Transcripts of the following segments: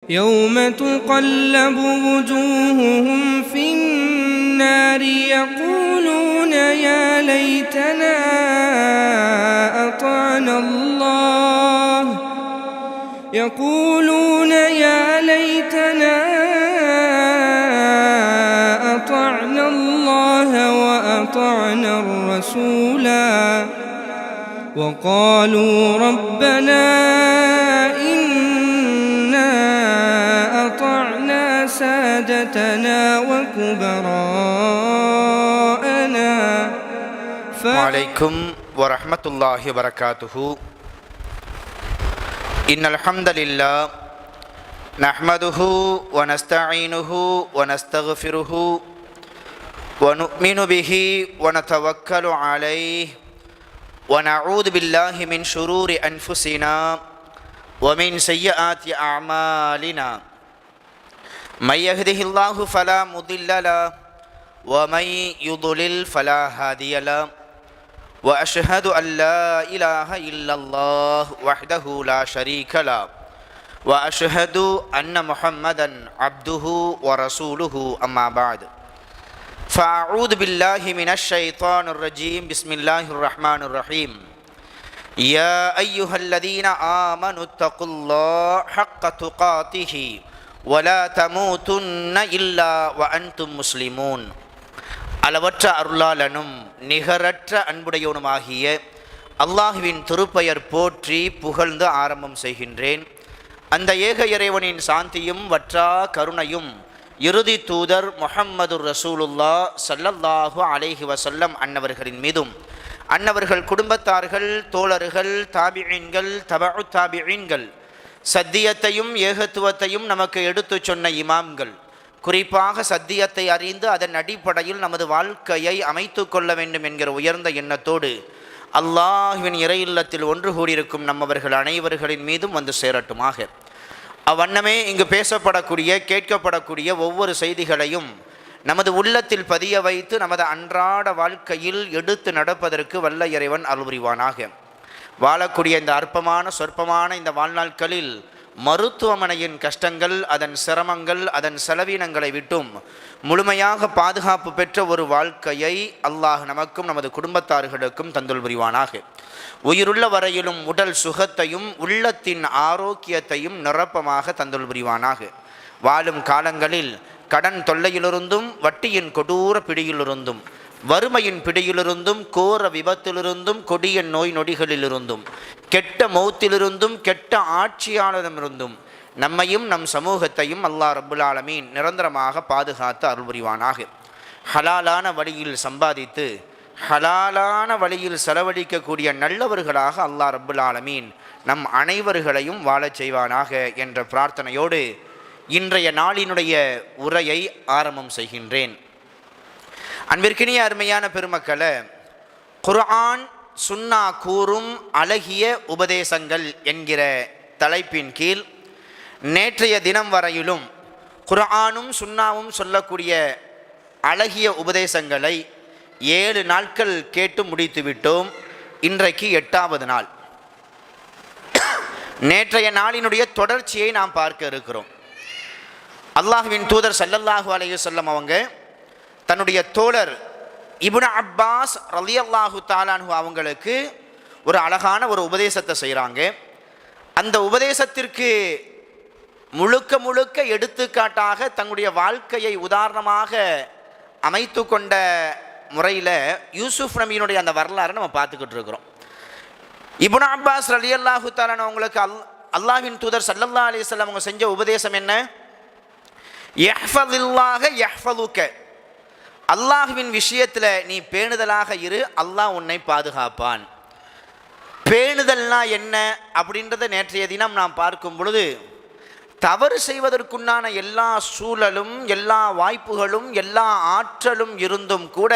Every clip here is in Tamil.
يوم تقلب وجوههم في النار يقولون يا ليتنا أطعنا الله وأطعنا الرسولا وقالوا ربنا إنا أطعنا سادتنا وكبراءنا وعليكم ورحمة الله وبركاته. إن الحمد لله نحمده ونستعينه ونستغفره ونؤمن به ونتوكل عليه ونعوذ بالله من شرور أنفسنا ومن سيئات أعمالنا. من يهده الله فلا مضل له ومن يضلل فلا هادي له وأشهد أن لا إله إلا الله وحده لا شريك له وأشهد أن محمدا عبده ورسوله. أما بعد فأعوذ بالله من الشيطان الرجيم. بسم الله الرحمن الرحيم. يا أيها الذين آمنوا اتقوا الله حق تقاته ولا تموتن إلا وأنتم مسلمون. அளவற்ற அருளாளனும் நிகரற்ற அன்புடையவனுமாகிய அல்லாஹுவின் திருப்பெயர் போற்றி புகழ்ந்து ஆரம்பம் செய்கின்றேன். அந்த ஏக இறைவனின் சாந்தியும் வற்றா கருணையும் இறுதி தூதர் முஹம்மது ரசூலுல்லாஹ் ஸல்லல்லாஹு அலைஹி வஸல்லம் அன்னவர்களின் மீதும் அன்னவர்கள் குடும்பத்தார்கள் தோழர்கள் தாபிஈன்கள் தபஉ தாபிஈன்கள் சத்தியத்தையும் ஏகத்துவத்தையும் நமக்கு எடுத்து சொன்ன இமாம்கள் குறிப்பாக சத்தியத்தை அறிந்து அதன் அடிப்படையில் நமது வாழ்க்கையை அமைத்து கொள்ள வேண்டும் என்கிற உயர்ந்த எண்ணத்தோடு அல்லாஹ்வின் இறை இல்லத்தில் ஒன்று கூடியிருக்கும் நம்மவர்கள் அனைவர்களின் மீதும் வந்து சேரட்டுமாக. அவ்வண்ணமே இங்கு பேசப்படக்கூடிய கேட்கப்படக்கூடிய ஒவ்வொரு செய்திகளையும் நமது உள்ளத்தில் பதிய வைத்து நமது அன்றாட வாழ்க்கையில் எடுத்து நடப்பதற்கு வல்ல இறைவன் அருள் புரிவானாக. வாழக்கூடிய இந்த அற்பமான சொற்பமான இந்த வாழ்நாட்களில் மருத்துவமனையின் கஷ்டங்கள், அதன் சிரமங்கள், அதன் செலவீனங்களை விட்டும் முழுமையாக பாதுகாப்பு பெற்ற ஒரு வாழ்க்கையை அல்லாஹ் நமக்கும் நமது குடும்பத்தார்களுக்கும் தந்துள் புரிவானாக. உயிருள்ள வரையிலும் உடல் சுகத்தையும் உள்ளத்தின் ஆரோக்கியத்தையும் நிரப்பமாக தந்துள் புரிவானாக. வாழும் காலங்களில் கடன் தொல்லையிலிருந்தும் வட்டியின் கொடூர பிடியிலிருந்தும் வறுமையின் பிடியிலிருந்தும் கோர விபத்திலிருந்தும் கொடிய நோய் நொடிகளிலிருந்தும் கெட்ட மௌத்திலிருந்தும் கெட்ட ஆட்சியாளரிடமிருந்தும் நம்மையும் நம் சமூகத்தையும் அல்லாஹ் ரப்புல் ஆலமீன் நிரந்தரமாக பாதுகாத்து அருள் புரிவானாக. ஹலாலான வழியில் சம்பாதித்து ஹலாலான வழியில் செலவழிக்கக்கூடிய நல்லவர்களாக அல்லாஹ் ரப்புல் ஆலமீன் நம் அனைவர்களையும் வாழச் செய்வானாக என்ற பிரார்த்தனையோடு இன்றைய நாளினுடைய உரையை ஆரம்பம் செய்கின்றேன். அன்பிற்கினிய அருமையான பெருமக்களே, குர்ஆன் சுன்னா கூறும் அழகிய உபதேசங்கள் என்கிற தலைப்பின் கீழ் நேற்றைய தினம் வரையிலும் குர்ஆனும் சுன்னாவும் சொல்லக்கூடிய அழகிய உபதேசங்களை 7 நாட்கள் கேட்டு முடித்துவிட்டோம். இன்றைக்கு 8வது நாள். நேற்றைய நாளினுடைய தொடர்ச்சியை நாம் பார்க்க இருக்கிறோம். அல்லாஹ்வின் தூதர் ஸல்லல்லாஹு அலைஹி வஸல்லம் அவங்க தன்னுடைய தோழர் இப்னு அப்பாஸ் ரலியல்லாஹு தஆலா அன்ஹு அவங்களுக்கு ஒரு அழகான ஒரு உபதேசத்தை செய்கிறாங்க. அந்த உபதேசத்திற்கு முழுக்க முழுக்க எடுத்துக்காட்டாக தன்னுடைய வாழ்க்கையை உதாரணமாக அமைத்து கொண்ட முறையில் யூசுஃப் நபியினுடைய அந்த வரலாறை நம்ம பார்த்துக்கிட்டு இருக்கிறோம். இப்னு அப்பாஸ் ரலியல்லாஹு தஆலா அவங்களுக்கு அல்லாஹ்வின் தூதர் ஸல்லல்லாஹு அலைஹி வஸல்லம் அவங்க செஞ்ச உபதேசம் என்ன? யஹ்ஃபதில்லாஹ யஹ்ஃபதுக, அல்லாஹ்வின் விஷயத்தில் நீ பேணுதலாக இரு, அல்லாஹ் உன்னை பாதுகாப்பான். பேணுதல்னா என்ன அப்படின்றத நேற்றைய தினம் நாம் பார்க்கும் பொழுது தவறு செய்வதற்குண்டான எல்லா சூழலும் எல்லா வாய்ப்புகளும் எல்லா ஆற்றலும் இருந்தும் கூட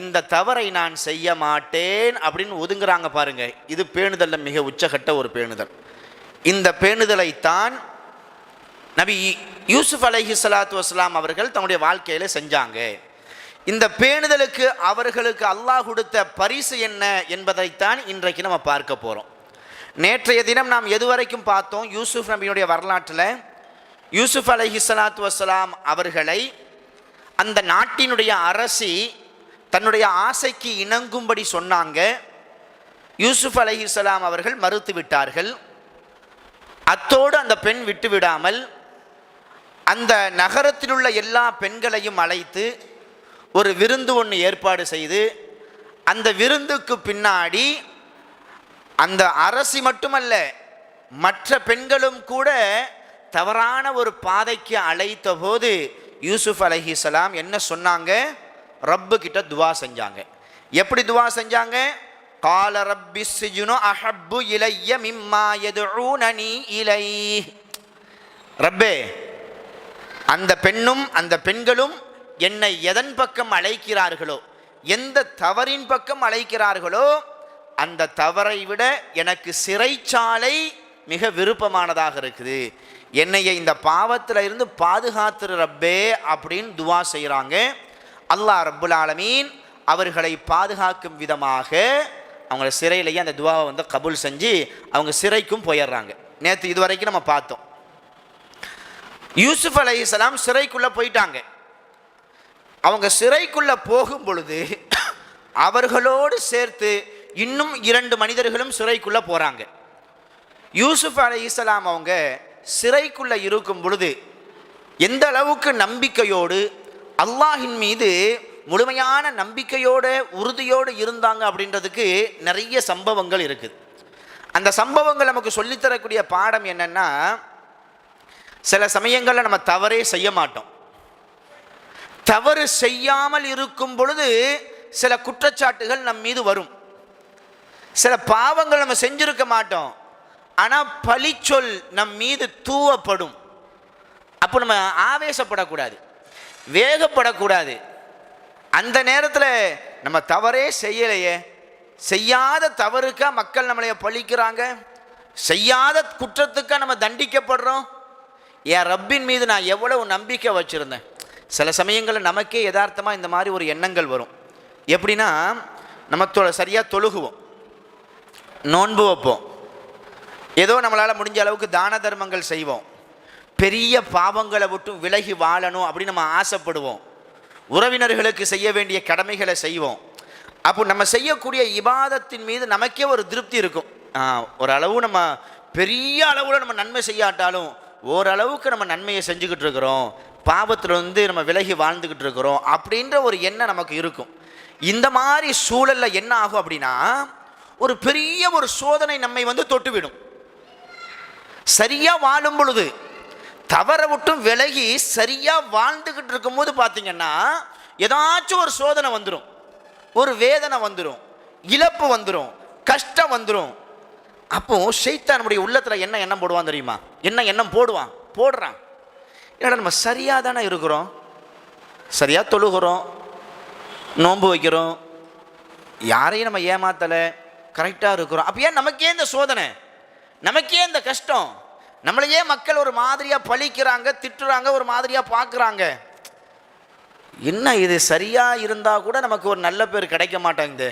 இந்த தவறை நான் செய்ய மாட்டேன் அப்படின்னு ஒதுங்குறாங்க பாருங்க. இது பேணுதலில் மிக உச்சகட்ட ஒரு பேணுதல். இந்த பேணுதலைத்தான் நபி யூசுப் அலைஹிஸ்ஸலாத்து வஸ்ஸலாம் அவர்கள் தன்னுடைய வாழ்க்கையில செஞ்சாங்க. இந்த பேணுதலுக்கு அவர்களுக்கு அல்லாஹ் கொடுத்த பரிசு என்ன என்பதைத்தான் இன்றைக்கு நம்ம பார்க்க போகிறோம். நேற்றைய தினம் நாம் எதுவரைக்கும் பார்த்தோம்? யூசுப் நபியினுடைய வரலாற்றில் யூசுப் அலைஹிஸ்ஸலாத்து வஸ்ஸலாம் அவர்களை அந்த நாட்டினுடைய அரசி தன்னுடைய ஆசைக்கு இணங்கும்படி சொன்னாங்க. யூசுப் அலைஹிஸ்ஸலாம் அவர்கள் மறுத்து விட்டார்கள். அத்தோடு அந்த பெண் விட்டு விடாமல் அந்த நகரத்தில் உள்ள எல்லா பெண்களையும் அழைத்து ஒரு விருந்து ஒன்று ஏற்பாடு செய்து, அந்த விருந்துக்கு பின்னாடி அந்த அரசி மட்டுமல்ல மற்ற பெண்களும் கூட தவறான ஒரு பாதைக்கு அழைத்த போது யூசுப் அலைஹிஸ்ஸலாம் என்ன சொன்னாங்க? ரப்பு கிட்ட துவா செஞ்சாங்க. எப்படி துவா செஞ்சாங்க? கால ரப்பி ஸிஜ்னு அஹப்பு இலைய மிம்மா யதுஊனனி இலைஹ். ரப்பே, அந்த பெண்ணும் அந்த பெண்களும் என்னை எதன் பக்கம் அழைக்கிறார்களோ, எந்த தவறின் பக்கம் அழைக்கிறார்களோ, அந்த தவறை விட எனக்கு சிறைச்சாலை மிக விருப்பமானதாக இருக்குது. என்னைய இந்த பாவத்தில் இருந்து பாதுகாத்துரு ரப்பே அப்படின்னு துவா செய்கிறாங்க. அல்லாஹ் ரப்புல் ஆலமீன் அவர்களை பாதுகாக்கும் விதமாக அவங்கள சிறையிலேயே அந்த துவாவை கபூல் செஞ்சு அவங்க சிறைக்கும் போயிடுறாங்க. நேற்று இதுவரைக்கும் நம்ம பார்த்தோம். யூசுப் அலைஹிஸ்ஸலாம் சிறைக்குள்ளே போயிட்டாங்க. அவங்க சிறைக்குள்ளே போகும் பொழுது அவர்களோடு சேர்த்து இன்னும் 2 மனிதர்களும் சிறைக்குள்ளே போகிறாங்க. யூசுப் அலைஹிஸ்ஸலாம் அவங்க சிறைக்குள்ளே இருக்கும் பொழுது எந்த அளவுக்கு நம்பிக்கையோடு அல்லாஹின் மீது முழுமையான நம்பிக்கையோடு உறுதியோடு இருந்தாங்க அப்படின்றதுக்கு நிறைய சம்பவங்கள் இருக்குது. அந்த சம்பவங்கள் நமக்கு சொல்லித்தரக்கூடிய பாடம் என்னென்னா, சில சமயங்களில் நம்ம தவறே செய்ய மாட்டோம். தவறு செய்யாமல் இருக்கும் பொழுது சில குற்றச்சாட்டுகள் நம் மீது வரும். சில பாவங்கள் நம்ம செஞ்சிருக்க மாட்டோம், ஆனால் பழிச்சொல் நம் மீது தூவப்படும். அப்போ நம்ம ஆவேசப்படக்கூடாது, வேகப்படக்கூடாது. அந்த நேரத்தில் நம்ம தவறே செய்யலையே, செய்யாத தவறுக்கா மக்கள் நம்மளைய பழிக்கிறாங்க, செய்யாத குற்றத்துக்கா நம்ம தண்டிக்கப்படுறோம். என் ரப்பின் மீது நான் எவ்வளவு நம்பிக்கை வச்சுருந்தேன். சில சமயங்களில் நமக்கே யதார்த்தமாக இந்த மாதிரி ஒரு எண்ணங்கள் வரும். எப்படின்னா, நம்ம சரியாக தொழுகுவோம், நோன்பு வைப்போம், ஏதோ நம்மளால் முடிஞ்ச அளவுக்கு தான தர்மங்கள் செய்வோம், பெரிய பாவங்களை விட்டு விலகி வாழணும் அப்படின்னு நம்ம ஆசைப்படுவோம், உறவினர்களுக்கு செய்ய வேண்டிய கடமைகளை செய்வோம். அப்போ நம்ம செய்யக்கூடிய இபாதத்தின் மீது நமக்கே ஒரு திருப்தி இருக்கும். ஓரளவு நம்ம பெரிய அளவில் நம்ம நன்மை செய்யாட்டாலும் ஓரளவுக்கு நம்ம நன்மையை செஞ்சுக்கிட்டு இருக்கிறோம், பாவத்தில் நம்ம விலகி வாழ்ந்துக்கிட்டு இருக்கிறோம் அப்படின்ற ஒரு எண்ணம் நமக்கு இருக்கும். இந்த மாதிரி சூழலில் என்ன ஆகும் அப்படின்னா, ஒரு பெரிய ஒரு சோதனை நம்மை தொட்டுவிடும். சரியாக வாழும் பொழுது தவறை விட்டும் விலகி சரியாக வாழ்ந்துக்கிட்டு இருக்கும்போது பார்த்தீங்கன்னா ஏதாச்சும் ஒரு சோதனை வந்துடும், ஒரு வேதனை வந்துடும், இழப்பு வந்துடும், கஷ்டம் வந்துடும். அப்போ ஷைத்தான் நம்முடைய உள்ளத்தில் என்ன எண்ணம் போடுவான் தெரியுமா? என்ன எண்ணம் போடுறான்? ஏன்னா நம்ம சரியாக தானே இருக்கிறோம், சரியாக தொழுகிறோம், நோன்பு வைக்கிறோம், யாரையும் நம்ம ஏமாத்தலை, கரெக்டாக இருக்கிறோம். அப்போ ஏன் நமக்கே இந்த சோதனை, நமக்கே இந்த கஷ்டம், நம்மளையே மக்கள் ஒரு மாதிரியாக பழிக்கிறாங்க, திட்டுறாங்க, ஒரு மாதிரியாக பார்க்குறாங்க. என்ன இது சரியாக இருந்தால் கூட நமக்கு ஒரு நல்ல பேர் கிடைக்க மாட்டேங்குது,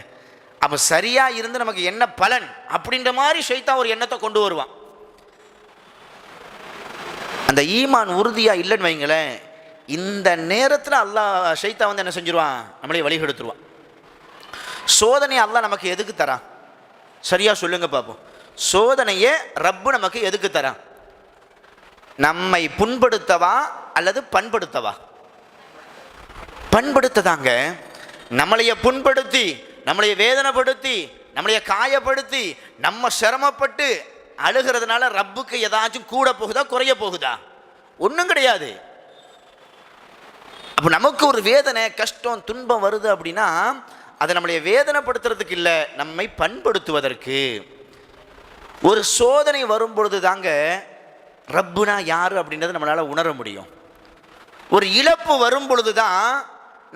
அப்போ சரியாக இருந்து நமக்கு என்ன பலன் அப்படின்ற மாதிரி ஷைத்தான் ஒரு எண்ணத்தை கொண்டு வருவான். அந்த ஈமான் உறுதியாக இல்லைன்னு வைங்களேன், இந்த நேரத்தில் அல்லாஹ் ஷைத்தான் என்ன செஞ்சிருவான், நம்மளே வழிகெடுத்துருவான். சோதனை அல்லாஹ் நமக்கு எதுக்கு தரான்? சரியாக சொல்லுங்க பார்ப்போம். சோதனையை ரப்பு நமக்கு எதுக்கு தரான்? நம்மை புண்படுத்தவா அல்லது பண்படுத்தவா? பண்படுத்ததாங்க. நம்மளைய புண்படுத்தி, நம்மளைய வேதனைப்படுத்தி, நம்மளைய காயப்படுத்தி, நம்ம சிரமப்பட்டு அழுகிறதுனால ரப்புக்கு ஏதாச்சும் கூட போகுதா, குறைய போகுதா? ஒன்றும் கிடையாது. அப்போ நமக்கு ஒரு வேதனை, கஷ்டம், துன்பம் வருது அப்படின்னா அதை நம்மளைய வேதனைப்படுத்துறதுக்கு இல்லை, நம்மை பண்படுத்துவதற்கு. ஒரு சோதனை வரும் பொழுது தாங்க ரப்புனா யார் அப்படின்றத நம்மளால் உணர முடியும். ஒரு இழப்பு வரும் பொழுது தான்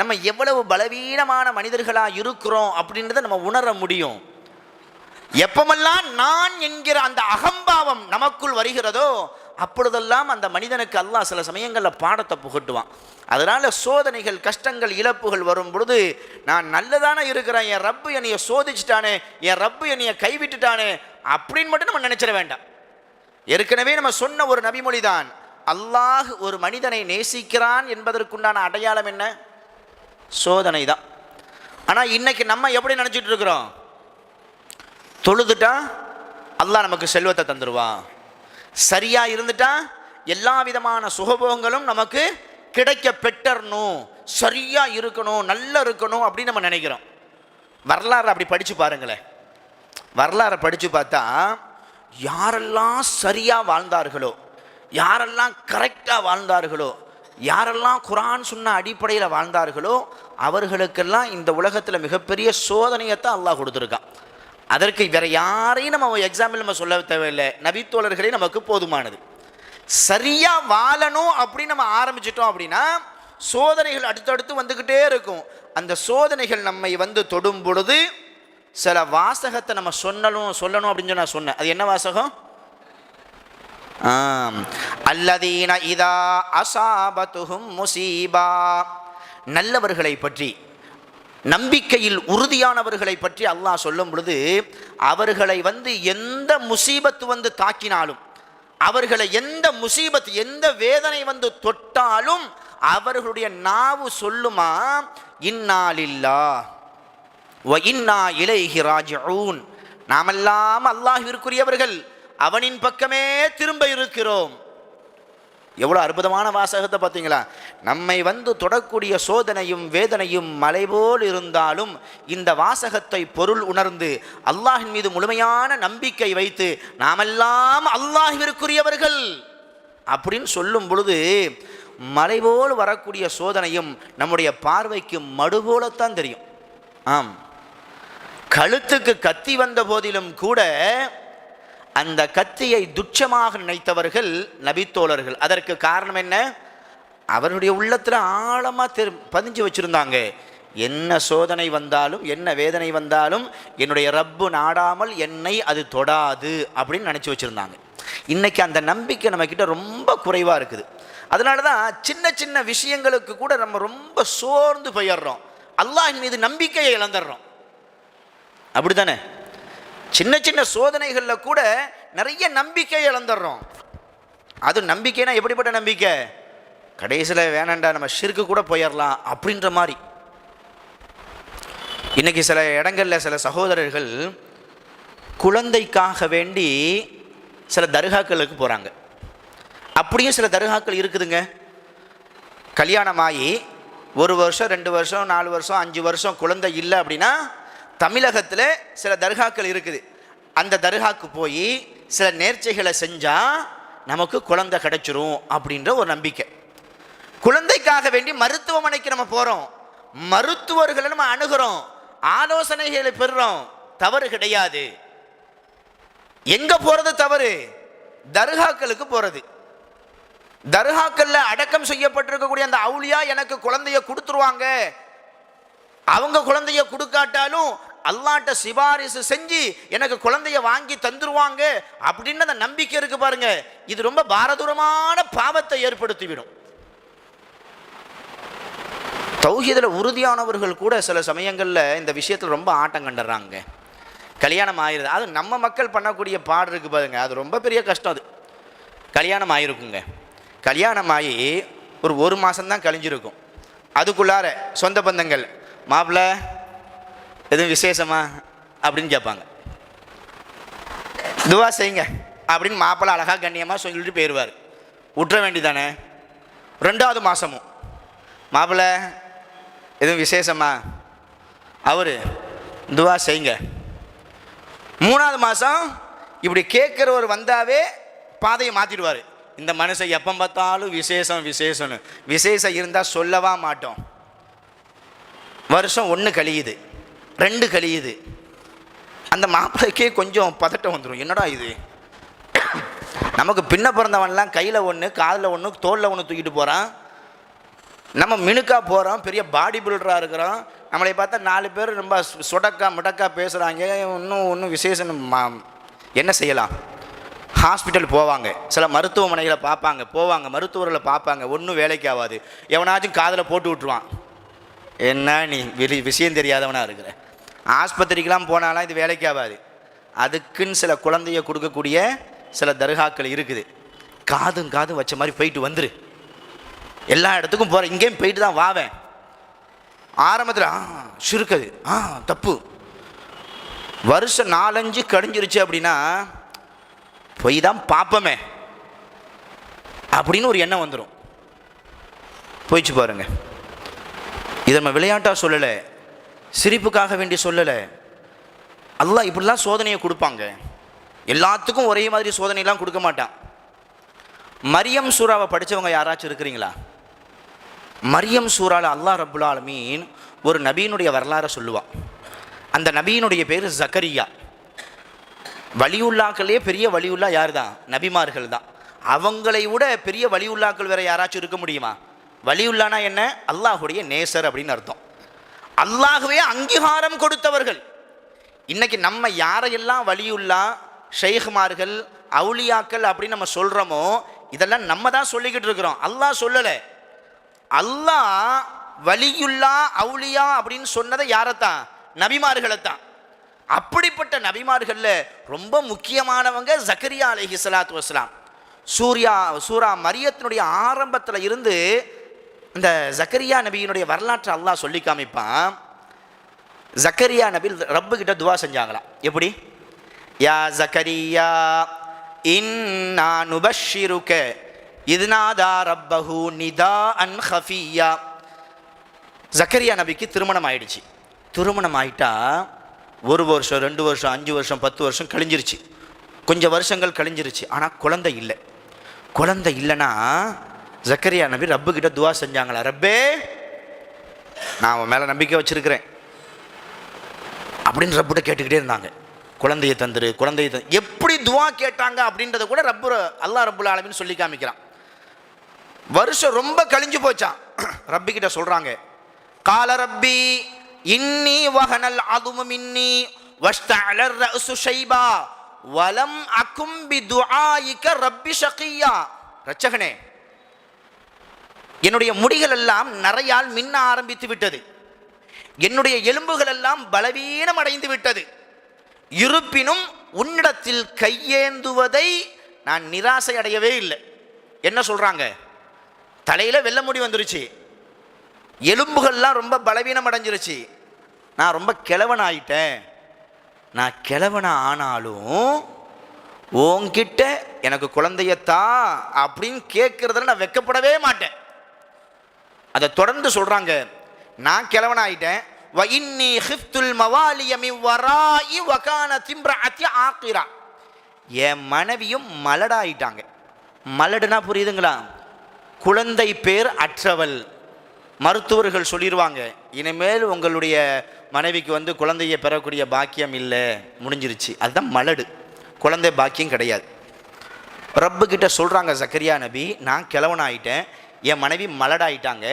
நம்ம எவ்வளவு பலவீனமான மனிதர்களாக இருக்கிறோம் அப்படின்றத நம்ம உணர முடியும். எப்பமெல்லாம் நான் என்கிற அந்த அகம்பாவம் நமக்குள் வருகிறதோ அப்பொழுதெல்லாம் அந்த மனிதனுக்கு அல்லாஹ் சில சமயங்களில் பாடத்தை புகட்டுவான். அதனால் சோதனைகள், கஷ்டங்கள், இழப்புகள் வரும் பொழுது நான் நல்லதானே இருக்கிறேன், என் ரப்பு என்னைய சோதிச்சுட்டானே, என் ரப்பு என்னைய கைவிட்டுட்டானே அப்படின்னு மட்டும் நம்ம நினைச்சிட வேண்டாம். ஏற்கனவே நம்ம சொன்ன ஒரு நபிமொழி தான், அல்லாஹ் ஒரு மனிதனை நேசிக்கிறான் என்பதற்குண்டான அடையாளம் என்ன? சோதனை தான். ஆனால் இன்னைக்கு நம்ம எப்படி நினச்சிட்டு இருக்கிறோம்? தொழுதுட்டா அல்லாஹ் நமக்கு செல்வத்தை தந்துடுவான், சரியா இருந்துட்டா எல்லா விதமான சுகபோகங்களும் நமக்கு கிடைக்க பெற்றணும், சரியா இருக்கணும், நல்லா இருக்கணும் அப்படின்னு நம்ம நினைக்கிறோம். வரலாறு அப்படி படித்து பாருங்களேன். வரலாறை படித்து பார்த்தா யாரெல்லாம் சரியாக வாழ்ந்தார்களோ, யாரெல்லாம் கரெக்டாக வாழ்ந்தார்களோ, யாரெல்லாம் குர்ஆன் சொன்ன அடிப்படையில் வாழ்ந்தார்களோ அவர்களுக்கெல்லாம் இந்த உலகத்தில் மிகப்பெரிய சோதனையைத்தான் அல்லாஹ் கொடுத்துருக்கான். அதற்கு வேறு யாரையும் நம்ம எக்ஸாம்பிள் நம்ம சொல்ல தேவையில்லை, நபித்தோழர்களே நமக்கு போதுமானது. சரியாக வாழணும் அப்படின்னு நம்ம ஆரம்பிச்சிட்டோம் அப்படின்னா சோதனைகள் அடுத்தடுத்து வந்துக்கிட்டே இருக்கும். அந்த சோதனைகள் நம்மை வந்து தொடும் பொழுது சில வாசகத்தை நம்ம சொல்லணும் அப்படின்னு நான் சொன்னேன். அது என்ன வாசகம்? அல்லதீன இதா அஸாபத்துஹும் முஸீபா, நல்லவர்களை பற்றி, நம்பிக்கையில் உறுதியானவர்களை பற்றி அல்லாஹ் சொல்லும் பொழுது அவர்களை வந்து எந்த முசீபத்து வந்து தாக்கினாலும், அவர்களை எந்த முசீபத் எந்த வேதனை வந்து தொட்டாலும் அவர்களுடைய நாவு சொல்லுமா, இன்னா லில்லாஹ் வ இன்னா இலைஹி ராஜிஊன், நாமெல்லாம் அல்லாஹ்விற்குரியவர்கள், அவனின் பக்கமே திரும்ப இருக்கிறோம். எவ்வளோ அற்புதமான வாசகத்தை பார்த்தீங்களா? நம்மை வந்து தொடக்கூடிய சோதனையும் வேதனையும் மலை போல் இருந்தாலும் இந்த வாசகத்தை பொருள் உணர்ந்து அல்லாஹின் மீது முழுமையான நம்பிக்கை வைத்து நாமெல்லாம் அல்லாஹ்விற்குரியவர்கள் அப்படின்னு சொல்லும் பொழுது மலை போல் வரக்கூடிய சோதனையும் நம்முடைய பார்வைக்கு மடு போலத்தான் தெரியும். ஆம், கழுத்துக்கு கத்தி வந்த போதிலும் கூட அந்த கத்தியை துச்சமாக நினைத்தவர்கள் நபித்தோழர்கள். அதற்கு காரணம் என்ன? அவருடைய உள்ளத்தில் ஆழமாக பதிஞ்சு வச்சுருந்தாங்க, என்ன சோதனை வந்தாலும் என்ன வேதனை வந்தாலும் என்னுடைய ரப்பு நாடாமல் என்னை அது தொடாது அப்படின்னு நினச்சி வச்சுருந்தாங்க. இன்றைக்கி அந்த நம்பிக்கை நம்மக்கிட்ட ரொம்ப குறைவாக இருக்குது. அதனால தான் சின்ன சின்ன விஷயங்களுக்கு கூட நம்ம ரொம்ப சோர்ந்து போயிடுறோம், அல்லாஹ் மீது நம்பிக்கையை இழந்துடுறோம். அப்படி தானே? சின்ன சின்ன சோதனைகளில் கூட நிறைய நம்பிக்கையை இழந்துடுறோம். அது நம்பிக்கைனா எப்படிப்பட்ட நம்பிக்கை? கடைசியில் வேணாண்டா நம்ம ஷிர்க்கு கூட போயிடலாம் அப்படின்ற மாதிரி. இன்றைக்கி சில இடங்களில் சில சகோதரர்கள் குழந்தைக்காக வேண்டி சில தர்காக்களுக்கு போகிறாங்க. அப்படியும் சில தர்காக்கள் இருக்குதுங்க. கல்யாணமாகி 1 வருஷம் 2 வருஷம் 4 வருஷம் 5 வருஷம் குழந்தை இல்லை அப்படின்னா தமிழகத்தில் சில தர்காக்கள் இருக்குது. அந்த தர்காக்கு போய் சில நேர்ச்சைகளை செஞ்சால் நமக்கு குழந்தை கிடைச்சிரும் அப்படின்ற ஒரு நம்பிக்கை. குழந்தைக்காக வேண்டி மருத்துவமனைக்கு நம்ம போகிறோம், மருத்துவர்களை நம்ம அணுகிறோம், ஆலோசனைகளை பெறுறோம், தவறு கிடையாது. எங்கே போகிறது தவறு? தர்காக்களுக்கு போகிறது. தர்காக்களில் அடக்கம் செய்யப்பட்டிருக்கக்கூடிய அந்த அவுலியா எனக்கு குழந்தைய கொடுத்துருவாங்க, அவங்க குழந்தைய கொடுக்காட்டாலும் அல்லாஹ்ட்ட சிபாரிசு செஞ்சு எனக்கு குழந்தைய வாங்கி தந்துருவாங்க அப்படின்னு அந்த நம்பிக்கை இருக்கு பாருங்க. இது ரொம்ப பாரதூரமான பாவத்தை ஏற்படுத்திவிடும். தௌஹீதுல உறுதியானவர்கள் கூட சில சமயங்களில் இந்த விஷயத்தில் ரொம்ப ஆட்டம் கண்டுறாங்க. கல்யாணம் ஆயிருது, அது நம்ம மக்கள் பண்ணக்கூடிய பாடு இருக்கு பாருங்க, அது ரொம்ப பெரிய கஷ்டம். அது கல்யாணம் ஆகிருக்குங்க, கல்யாணம் ஆகி ஒரு மாதம்தான் கழிஞ்சிருக்கும். அதுக்குள்ளார சொந்த பந்தங்கள், மாப்பிள்ள எதுவும் விசேஷமா அப்படின்னு கேட்பாங்க. துவா செய்யுங்க அப்படின்னு மாப்பிள்ளை அழகாக கண்ணியமாக சொல்லிட்டு போயிடுவார். விட்டுற வேண்டிதானே? 2வது மாதமும் மாப்பிள்ளை எதுவும் விசேஷமா, அவர் துவா செய்யுங்க. 3வது மாதம் இப்படி கேட்குறவர் வந்தாவே பாதையை மாற்றிடுவார். இந்த மனுஷன் எப்போ பார்த்தாலும் விசேஷம் விசேஷம்னு, விசேஷம் இருந்தால் சொல்லவா மாட்டோம். வருஷம் 1 கழியுது, 2 கழியுது, அந்த மாப்பிள்ளைக்கே கொஞ்சம் பதட்டம் வந்துடும். என்னடா இது, நமக்கு பின்ன பிறந்தவன்லாம் கையில் 1 காதில் 1 தோளில் 1 தூக்கிட்டு போகிறான், நம்ம மினுக்காக போகிறோம், பெரிய பாடி பில்டராக இருக்கிறோம், நம்மளை பார்த்தா 4 பேர் ரொம்ப சொடக்கா முடக்கா பேசுகிறாங்க, ஒன்றும் விசேஷம். என்ன செய்யலாம்? ஹாஸ்பிட்டல் போவாங்க, சில மருத்துவமனைகளை பார்ப்பாங்க, போவாங்க மருத்துவர்களை பார்ப்பாங்க, ஒன்றும் வேலைக்கு ஆகாது. எவனாச்சும் காதில் போட்டு விட்டுருவான், என்ன நீ விஷயம் தெரியாதவனாக இருக்கிற. ஆஸ்பத்திரிக்கெலாம் போனாலாம் இது வேலைக்கு ஆகாது. அதுக்குன்னு சில குழந்தைய கொடுக்கக்கூடிய சில தர்காக்கள் இருக்குது. காதும் வச்ச மாதிரி போயிட்டு வந்துரு, எல்லா இடத்துக்கும் போகிறேன், இங்கேயும் போயிட்டு தான் வாவேன். ஆரம்பத்தில் சுருக்குது, தப்பு. வருஷம் 4-5 கழிஞ்சிருச்சு அப்படின்னா போய் தான் பார்ப்போமே அப்படின்னு ஒரு எண்ணம் வந்துடும். போயிடுச்சு பாருங்க. இதை நம்ம விளையாட்டாக சொல்லலை, சிரிப்புக்காக வேண்டி சொல்லலை. அல்லாஹ் இப்படிலாம் சோதனையை கொடுப்பாங்க. எல்லாத்துக்கும் ஒரே மாதிரி சோதனையெல்லாம் கொடுக்க மாட்டான். மரியம் சூறாவை படித்தவங்க யாராச்சும் இருக்கிறீங்களா? மரியம் சூறாவில் அல்லாஹ் ரப்புல் ஆலமீன் ஒரு நபியினுடைய வரலாறை சொல்லுவான். அந்த நபியினுடைய பேர் ஜக்கரியா. வலியுல்லாக்களே பெரிய வலியுல்லா யார் தான்? நபிமார்கள் தான். அவங்களை விட பெரிய வலியுல்லாக்கள் வேற யாராச்சும் இருக்க முடியுமா? வலியுல்லானா என்ன? அல்லாஹுடைய நேசர் அப்படின்னு அர்த்தம். அல்லாஹ்வே அங்கீகாரம் கொடுத்தவர்கள். இன்னைக்கு நம்ம யாரையெல்லாம் வலியுல்லா, ஷைஹ்மார்கள், அவுலியாக்கள் அப்படின்னு நம்ம சொல்கிறோமோ இதெல்லாம் நம்ம தான் சொல்லிக்கிட்டு இருக்கிறோம். அல்லாஹ் சொல்லலை. அல்லாஹ் வலியுல்லா அவுலியா அப்படின்னு சொன்னதை யாரைத்தான்? நபிமார்களைத்தான். அப்படிப்பட்ட நபிமார்கள்ல ரொம்ப முக்கியமானவங்க ஜக்கரியா அலைஹிஸ்ஸலாத்து வஸ்ஸலாம். சூரா மரியத்தினுடைய ஆரம்பத்தில் இருந்து இந்த ஜக்கரியா நபியினுடைய வரலாற்றை அல்லாஹ் சொல்லி காமிப்பான். ஜக்கரியா நபி ரப்பு கிட்ட துவா செஞ்சாங்களாம். எப்படி? யா ஜக்கரியா இன்னா நுபஷ்ஷிருக இத்நாதா ரப்பஹு நிதாஅன் ஹஃபியா. ஜக்கரியா நபிக்கு திருமணம் ஆயிடுச்சு. திருமணம் ஆயிட்டா 1 வருஷம் 2 வருஷம் 5 வருஷம் 10 வருஷம் கழிஞ்சிருச்சு. கொஞ்சம் வருஷங்கள் கழிஞ்சிருச்சு. ஆனால் குழந்தை இல்லை. குழந்தை இல்லைன்னா ஜக்கரியா நபி ரப்பு கிட்ட துவா செஞ்சாங்களா, ரப்பே நான் அவன் மேலே நம்பிக்கை வச்சிருக்கிறேன் அப்படின்னு ரப்புட்ட கேட்டுக்கிட்டே இருந்தாங்க. குழந்தையை தந்துரு, குழந்தையை தந்து. எப்படி துவா கேட்டாங்க அப்படின்றத கூட அல்லாஹ் ரப்புல் ஆலமீன் சொல்லி காமிக்கிறான். வருஷம் ரொம்ப கழிஞ்சு போச்சான். ரப்பி கிட்ட சொல்றாங்க, கால ரப்பி இன்னி வஹனல் அதுமு மின்னி வஸ்தஅலர் ரஅசு ஷைபா வலம் அகும் பிதுஆயிக ரப்பி ஷகியா. ரட்சகனே, என்னுடைய முடிகள் எல்லாம் நரையால் மின்ன ஆரம்பித்து விட்டது, என்னுடைய எலும்புகள் எல்லாம் பலவீனம் அடைந்து விட்டது. இருப்பினும் உன்னிடத்தில் கையேந்துவதை நான் நிராசை அடையவே இல்லை. என்ன சொல்றாங்க? தலையில வெள்ளை முடி வந்துருச்சு, எலும்புகள்லாம் ரொம்ப பலவீனம் அடைஞ்சிருச்சு, நான் ரொம்ப கிழவன் ஆயிட்டேன். நான் கிழவன ஆனாலும் உன்கிட்ட எனக்கு குழந்தையத்தா அப்படின்னு கேட்கறதுல நான் வெக்கப்படவே மாட்டேன். அதை தொடர்ந்து சொல்றாங்க, நான் கிழவன் ஆயிட்டேன். வ இன்னி ஹிஃப்துல் மவாலிய மின் வராஇ வ கானத் இம்ரஅத்தி ஆகிரா. என் மனைவியும் மலடாயிட்டாங்க. மலடுனா புரியுதுங்களா? குழந்தை பேர் அற்றவள். மருத்துவர்கள் சொல்லிடுவாங்க, இனிமேல் உங்களுடைய மனைவிக்கு குழந்தையை பெறக்கூடிய பாக்கியம் இல்லை, முடிஞ்சிருச்சு. அதுதான் மலடு, குழந்தை பாக்கியம் கிடையாது. ரப்பு கிட்ட சொல்றாங்க ஜக்கரியா நபி, நான் கிழவன் ஆயிட்டேன், என் மனைவி மலடாயிட்டாங்க.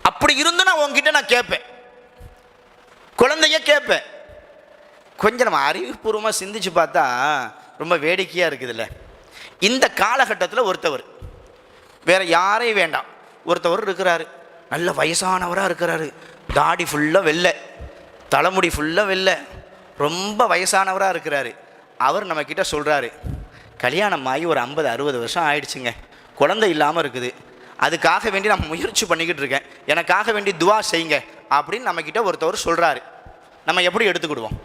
அப்படி இருந்து நான் உங்ககிட்ட நான் கேட்பேன், குழந்தைய கேட்பேன். கொஞ்சம் நம்ம அறிவுபூர்வமாக சிந்திச்சு பார்த்தா ரொம்ப வேடிக்கையாக இருக்குதுல்ல. இந்த காலகட்டத்தில் ஒருத்தவர், வேற யாரையும் வேண்டாம், ஒருத்தவர் இருக்கிறாரு, நல்ல வயசானவராக இருக்கிறாரு, தாடி ஃபுல்லாக வெள்ளை, தலைமுடி ஃபுல்லாக வெள்ளை, ரொம்ப வயசானவராக இருக்கிறாரு. அவர் நம்மக்கிட்ட சொல்கிறாரு, கல்யாணம் ஆகி ஒரு 50-60 வருஷம் ஆயிடுச்சுங்க, குழந்தை இல்லாமல் இருக்குது, அதுக்காக வேண்டி நான் முயற்சி பண்ணிக்கிட்டு இருக்கேன், எனக்காக வேண்டி துவா செய்யுங்க அப்படின்னு நம்மக்கிட்ட ஒருத்தவர் சொல்கிறாரு. நம்ம எப்படி எடுத்துக்கிடுவோம்?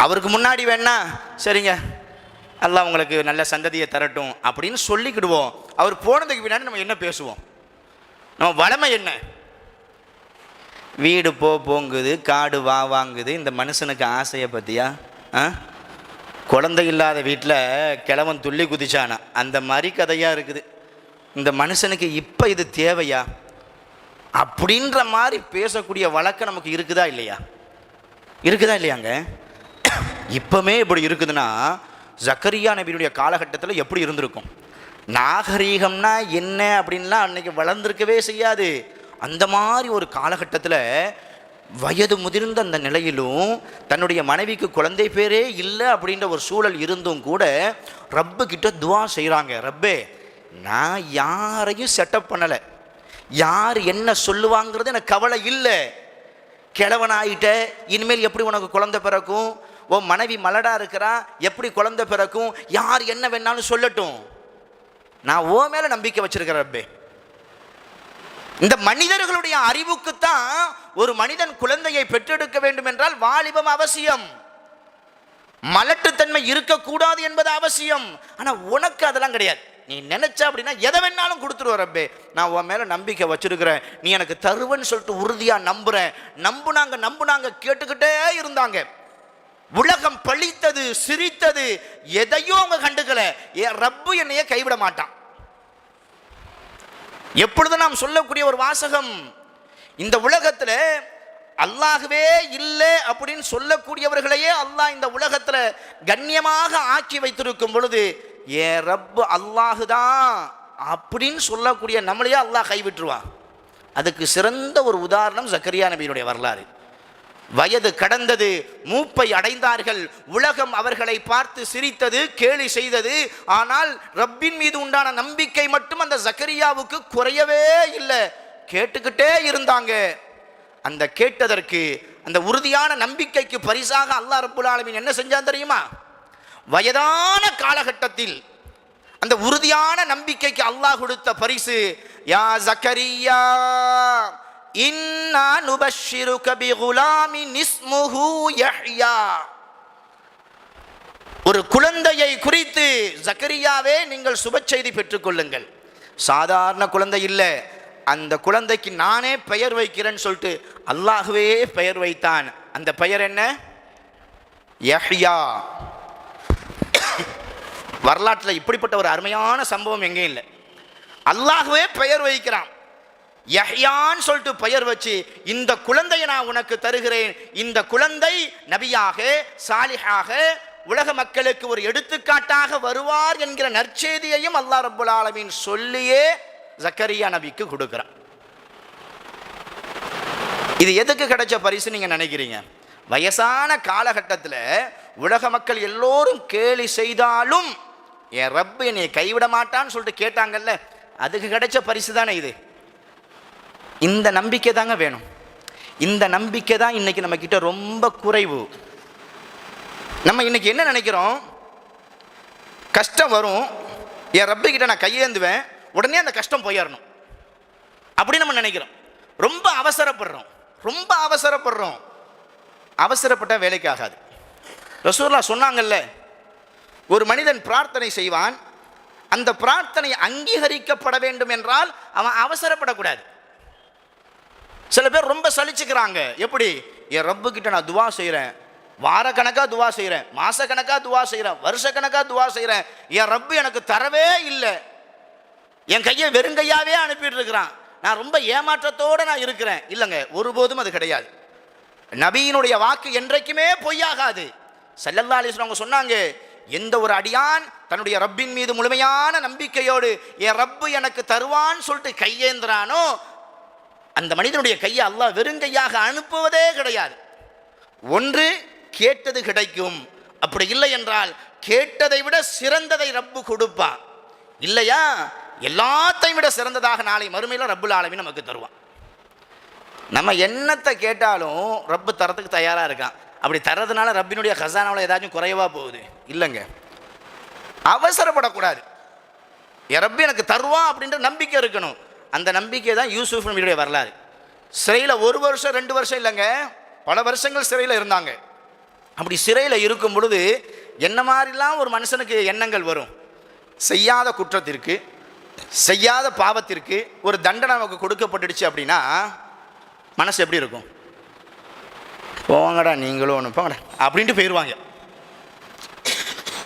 அவருக்கு முன்னாடி வேணா சரிங்க அல்லாஹ் உங்களுக்கு நல்ல சந்ததியை தரட்டும் அப்படின்னு சொல்லிக்கிடுவோம். அவர் போனதுக்கு பின்னாடி நம்ம என்ன பேசுவோம்? நம்ம வளமை என்ன? வீடு போங்குது, காடு வாங்குது. இந்த மனுஷனுக்கு ஆசையை பற்றியா? குழந்தை இல்லாத வீட்டில் கிழவன் துள்ளி குதிச்சானா, அந்த மாதிரி கதையாக இருக்குது. இந்த மனுஷனுக்கு இப்போ இது தேவையா அப்படின்ற மாதிரி பேசக்கூடிய வழக்கம் நமக்கு இருக்குதா இல்லையா? இருக்குதா இல்லையாங்க? இப்போமே இப்படி இருக்குதுன்னா ஜக்கரியா நபியினுடைய காலகட்டத்தில் எப்படி இருந்திருக்கும்? நாகரீகம்னா என்ன அப்படின்லாம் அன்னைக்கு வளர்ந்துருக்கவே செய்யாது. அந்த மாதிரி ஒரு காலகட்டத்தில் வயது முதிர்ந்த அந்த நிலையிலும் தன்னுடைய மனைவிக்கு குழந்தை பேரே இல்லை அப்படின்ற ஒரு சூழல் இருந்தும் கூட ரப்பு கிட்ட துவா செய்கிறாங்க, ரப்பே நான் யாரையும் செட்டப் பண்ணலை, யார் என்ன சொல்லுவாங்கிறது எனக்கு கவலை இல்லை, கிழவனாயிட்ட இனிமேல் எப்படி உனக்கு குழந்தை பிறக்கும், உன் மனைவி மலடா இருக்கிறா, எப்படி குழந்தை பிறக்கும், யார் என்ன வேணாலும் சொல்லட்டும், நான் ஓ மேல நம்பிக்கை வச்சிருக்கிறேன் ரப்பே. இந்த மனிதர்களுடைய அறிவுக்குத்தான் ஒரு மனிதன் குழந்தையை பெற்றெடுக்க வேண்டும் என்றால் வாலிபம் அவசியம், மலட்டுத்தன்மை இருக்கக்கூடாது என்பது அவசியம். ஆனா உனக்கு அதெல்லாம் கிடையாது. நீ நினைச்ச அப்படின்னா எதை வேணாலும் கொடுத்துருவ ரப்பே, நான் உன் மேல நம்பிக்கை வச்சிருக்கிறேன், நீ எனக்கு தருவன்னு சொல்லிட்டு உறுதியா நம்புறேன். நம்புனாங்க கேட்டுக்கிட்டே இருந்தாங்க. உலகம் பழித்தது, சிரித்தது, எதையும் அவங்க கண்டுக்கல. ரப்பு என்னைய கைவிட மாட்டான். எப்பொழுதும் நாம் சொல்லக்கூடிய ஒரு வாசகம், இந்த உலகத்துல அல்லாஹ்வே இல்லை அப்படின்னு சொல்லக்கூடியவர்களையே அல்லாஹ் இந்த உலகத்துல கண்ணியமாக ஆக்கி வைத்திருக்கும் பொழுது, ஏ ரப்பு அல்லாஹுதான் அப்படின்னு சொல்லக்கூடிய நம்மளையே அல்லாஹ் கைவிட்டுருவான். அதுக்கு சிறந்த ஒரு உதாரணம் ஜக்கரியா நபியினுடைய வரலாறு. வயது கடந்தது, மூப்பை அடைந்தார்கள், உலகம் அவர்களை பார்த்து சிரித்தது, கேலி செய்தது. ஆனால் ரப்பின் மீது உண்டான நம்பிக்கை மட்டும் அந்த ஜக்கரியாவுக்கு குறையவே இல்லை. கேட்டுக்கிட்டே இருந்தாங்க. அந்த கேட்டதற்கு, அந்த உறுதியான நம்பிக்கைக்கு பரிசாக அல்லாஹ் ரப்புல் ஆலமீன் என்ன செஞ்சான் தெரியுமா? வயதான காலகட்டத்தில் அந்த உறுதியான நம்பிக்கைக்கு அல்லாஹ் கொடுத்த பரிசு, யா ஜக்கரியா இன்னா நுபஷ்ஷிருக பிகுலாமின் இஸ்முஹு யஹ்யா. ஒரு குழந்தையை குறித்து ஜக்கரியாவே நீங்கள் சுப செய்தி பெற்றுக்கொள்ளுங்கள். சாதாரண குழந்தை இல்லை, அந்த குழந்தைக்கு நானே பெயர் வைக்கிறேன்னு சொல்லிட்டு அல்லாஹ்வே பெயர் வைத்தான். அந்த பெயர் என்ன? யஹ்யா. வரலாற்றில் இப்படிப்பட்ட ஒரு அருமையான சம்பவம் எங்கேயும் இல்லை. அல்லாஹ்வே பெயர் வைக்கிறான். யஹ்யான்னு சொல்லிட்டு பெயர் வச்சு, இந்த குழந்தையை நான் உனக்கு தருகிறேன், இந்த குழந்தை நபியாக, சாலிஹாக, உலக மக்களுக்கு ஒரு எடுத்துக்காட்டாக வருவார் என்கிற நற்செய்தியையும் அல்லாஹ் ரப்புல் ஆலமீன் சொல்லியே ஜக்கரியா நபிக்கு கொடுக்கிறான். இது எதுக்கு கிடைச்ச பரிசு நீங்க நினைக்கிறீங்க? வயசான காலகட்டத்தில் உலக மக்கள் எல்லோரும் கேலி செய்தாலும் என் ரப்பு என்னை கைவிட மாட்டான்னு சொல்லிட்டு கேட்டாங்கல்ல, அதுக்கு கிடைச்ச பரிசு தானே இது. இந்த நம்பிக்கை தாங்க வேணும். இந்த நம்பிக்கை தான் இன்னைக்கு நம்ம கிட்ட ரொம்ப குறைவு. நம்ம இன்னைக்கு என்ன நினைக்கிறோம்? கஷ்டம் வரும், என் ரப்பு கிட்ட நான் கையேந்துவேன், உடனே அந்த கஷ்டம் போயிடணும் அப்படி நம்ம நினைக்கிறோம். ரொம்ப அவசரப்படுறோம். அவசரப்பட்ட வேலைக்கு ஆகாது. ரசூலுல்லாஹ் சொன்னாங்கல்ல, ஒரு மனிதன் பிரார்த்தனை செய்வான், அந்த பிரார்த்தனை அங்கீகரிக்கப்பட வேண்டும் என்றால் அவன் அவசரப்படக்கூடாது. சில பேர் ரொம்ப சலிச்சுக்கிறாங்க. எப்படி? என் ரப்பு கிட்ட நான் துவா செய்கிறேன், வாரக்கணக்காக துவா செய்கிறேன், மாசக்கணக்காக துவா செய்கிறேன், வருஷக்கணக்காக துவா செய்கிறேன், என் ரப்பு எனக்கு தரவே இல்லை, என் கையை வெறுங்கையாவே அனுப்பிட்டு இருக்கிறான், நான் ரொம்ப ஏமாற்றத்தோடு நான் இருக்கிறேன். இல்லைங்க, ஒருபோதும் அது கிடையாது. நபியினுடைய வாக்கு என்றைக்குமே பொய்யாகாது. ஸல்லல்லாஹு அலைஹி வஸல்லம் சொன்னாங்க, எந்த ஒரு அடியான் தன்னுடைய ரப்பின் மீது முழுமையான நம்பிக்கையோடு என் ரப்பு எனக்கு தருவான்னு சொல்லிட்டு கையேந்திரானோ, அந்த மனிதனுடைய கையை அல்லாஹ் வெறுங்கையாக அனுப்புவதே கிடையாது. ஒன்று கேட்டது கிடைக்கும், அப்படி இல்லை என்றால் கேட்டதை விட சிறந்ததை ரப்பு கொடுப்பான். இல்லையா எல்லாத்தையும் விட சிறந்ததாக நாளை மறுமையில் ரப்புல் ஆலமீன் நமக்கு தருவான். நம்ம என்னத்தை கேட்டாலும் ரப்பு தரத்துக்கு தயாராக இருக்கான். அப்படி தர்றதுனால ரப்பினுடைய கசானாவில் ஏதாச்சும் குறைவா போகுது? இல்லைங்க, அவசரப்படக்கூடாது. என் ரப்பு எனக்கு தருவான் அப்படின்ற நம்பிக்கை இருக்கணும். அந்த நம்பிக்கை தான் யூசுப் நபியுடைய வரலாறு. சிறையில் 1 வருஷம் 2 வருஷம் இல்லைங்க, பல வருஷங்கள் சிறையில் இருந்தாங்க. அப்படி சிறையில் இருக்கும் பொழுது என்ன மாதிரிலாம் ஒரு மனுஷனுக்கு எண்ணங்கள் வரும்? செய்யாத குற்றத்திற்கு, செய்யாத பாவத்திற்கு ஒரு தண்டனை நமக்கு கொடுக்கப்பட்டுடுச்சு அப்படின்னா மனசு எப்படி இருக்கும்? போங்கடா நீங்களும் ஒன்று போங்கடா அப்படின்ட்டு போயிடுவாங்க.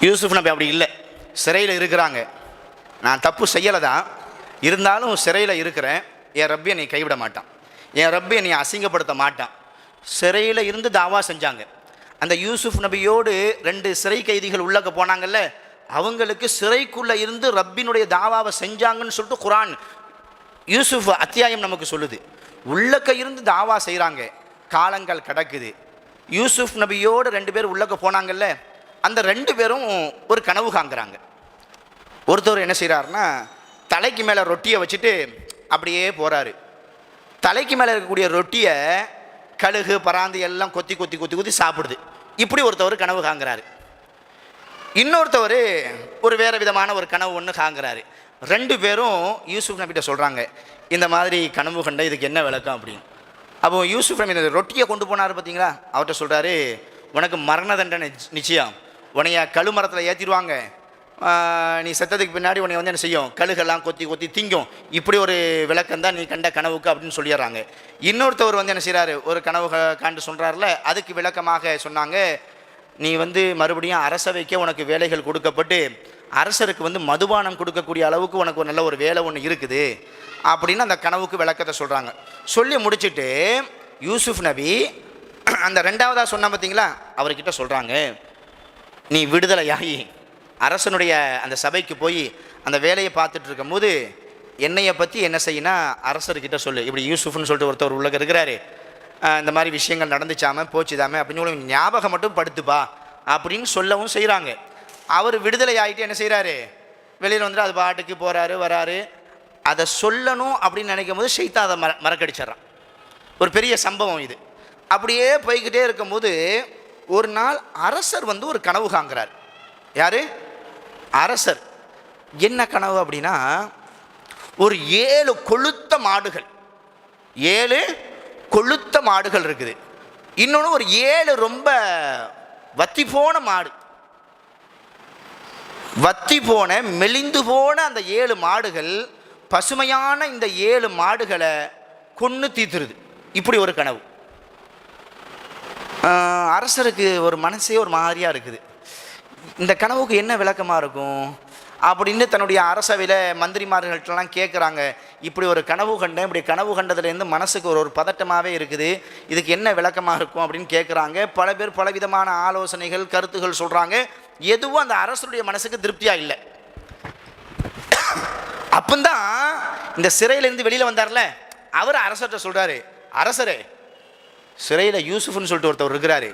யூசுப் நபி அப்படி இல்லை. சிறையில் இருக்கிறாங்க, நான் தப்பு செய்யலை தான், இருந்தாலும் சிறையில் இருக்கிறேன், என் ரப்பி என்னை கைவிட மாட்டான், என் ரப்பி என்னை அசிங்கப்படுத்த மாட்டான். சிறையில் இருந்து தாவா செஞ்சாங்க. அந்த யூசுப் நபியோடு 2 சிறை கைதிகள் உள்ளக்க போனாங்கல்ல, அவங்களுக்கு சிறைக்குள்ளே இருந்து ரப்பினுடைய தாவாவை செஞ்சாங்கன்னு சொல்லிட்டு குரான் யூசுப் அத்தியாயம் நமக்கு சொல்லுது. உள்ளக்க இருந்து தாவா செய்கிறாங்க, காலங்கள் கிடக்குது. யூசுப் நபியோடு 2 பேர் உள்ளக்க போனாங்கல்ல, அந்த 2 பேரும் ஒரு கனவு காண்கிறாங்க. ஒருத்தர் என்ன செய்கிறாருன்னா, தலைக்கு மேலே ரொட்டியை வச்சுட்டு அப்படியே போகிறாரு. தலைக்கு மேலே இருக்கக்கூடிய ரொட்டியை கழுகு பராந்து எல்லாம் கொத்தி கொத்தி கொத்தி கொத்தி சாப்பிடுது. இப்படி ஒருத்தவர் கனவு காண்கிறாரு. இன்னொருத்தவர் ஒரு வேறு விதமான ஒரு கனவு ஒன்று காண்கிறாரு. 2 பேரும் யூசுப் நபிகிட்ட சொல்கிறாங்க, இந்த மாதிரி கனவு கண்ட இதுக்கு என்ன விளக்கம் அப்படின்னு. அப்போ யூசுப் நபி இந்த ரொட்டியை கொண்டு போனார் பார்த்தீங்களா, அவர்கிட்ட சொல்கிறாரு, உனக்கு மரண தண்டனை நிச்சயம், உன்னைய கழுமரத்தில் ஏற்றிடுவாங்க, நீ செத்ததுக்கு பின்னாடி உன்னை வந்து என்ன செய்யும், கழுகெல்லாம் கொத்தி கொத்தி திங்கும், இப்படி ஒரு விளக்கம் தான் நீ கண்ட கனவுக்கு அப்படின்னு சொல்லிடுறாங்க. இன்னொருத்தவர் வந்து என்ன செய்கிறாரு, ஒரு கனவு காண்டு சொல்கிறாருல, அதுக்கு விளக்கமாக சொன்னாங்க, நீ வந்து மறுபடியும் அரசவைக்கே உனக்கு வேலைகள் கொடுக்கப்பட்டு அரசருக்கு வந்து மதுபானம் கொடுக்கக்கூடிய அளவுக்கு உனக்கு ஒரு நல்ல ஒரு வேலை ஒன்று இருக்குது அப்படின்னு அந்த கனவுக்கு விளக்கத்தை சொல்கிறாங்க. சொல்லி முடிச்சுட்டு யூசுப் நபி அந்த 2வதாக சொன்ன பார்த்தீங்களா, அவர்கிட்ட சொல்கிறாங்க, நீ விடுதலையாகி அரசனுடைய அந்த சபைக்கு போய் அந்த வேலையை பார்த்துட்டு இருக்கும் போது என்னையை பற்றி என்ன செய்யினா அரசர்கிட்ட சொல்லு, இப்படி யூசுஃப்னு சொல்லிட்டு ஒருத்தர் உள்ள இருக்கிறாரு, இந்த மாதிரி விஷயங்கள் நடந்துச்சாம போச்சுதாமே அப்படின்னு சொல்லி ஞாபகம் மட்டும் படுத்துப்பா அப்படின்னு சொல்லவும் செய்கிறாங்க. அவர் விடுதலை ஆகிட்டு என்ன செய்கிறாரு, வெளியில் வந்துட்டு அது பாட்டுக்கு போகிறாரு வராரு. அதை சொல்லணும் அப்படின்னு நினைக்கும் போது ஷைத்தான் அதை மறக்கடிச்சிட்றான். ஒரு பெரிய சம்பவம் இது. அப்படியே போய்கிட்டே இருக்கும்போது ஒரு நாள் அரசர் வந்து ஒரு கனவு காண்கிறார். யார்? அரசர். என்ன கனவு அப்படின்னா, ஒரு 7 கொழுத்த மாடுகள், 7 கொழுத்த மாடுகள் இருக்குது. இன்னொன்று ஒரு 7 ரொம்ப வத்தி போன மாடு, வத்தி போன மெலிந்து போன அந்த 7 மாடுகள் பசுமையான இந்த 7 மாடுகளை கொன்று தீத்துருது. இப்படி ஒரு கனவு. அரசருக்கு ஒரு மனசே ஒரு மாதிரியாக இருக்குது. இந்த கனவுக்கு என்ன விளக்கமாக இருக்கும் அப்படின்னு தன்னுடைய அரசவையில் மந்திரிமார்கள்ட்டெல்லாம் கேட்குறாங்க. இப்படி ஒரு கனவு கண்டேன், இப்படி கனவு கண்டதுலேருந்து மனசுக்கு ஒரு பதட்டமாகவே இருக்குது, இதுக்கு என்ன விளக்கமாக இருக்கும் அப்படின்னு கேட்குறாங்க. பல பேர் பலவிதமான ஆலோசனைகள் கருத்துகள் சொல்கிறாங்க. எதுவும் அந்த அரசருடைய மனசுக்கு திருப்தியாக இல்லை. அப்பந்தான் இந்த சிறையிலேருந்து வெளியில் வந்தார்ல, அவர் அரசர்கிட்ட சொல்கிறாரு, அரசரே, சிறையில் யூசுஃப்னு சொல்லிட்டு ஒருத்தவர் இருக்கிறாரு,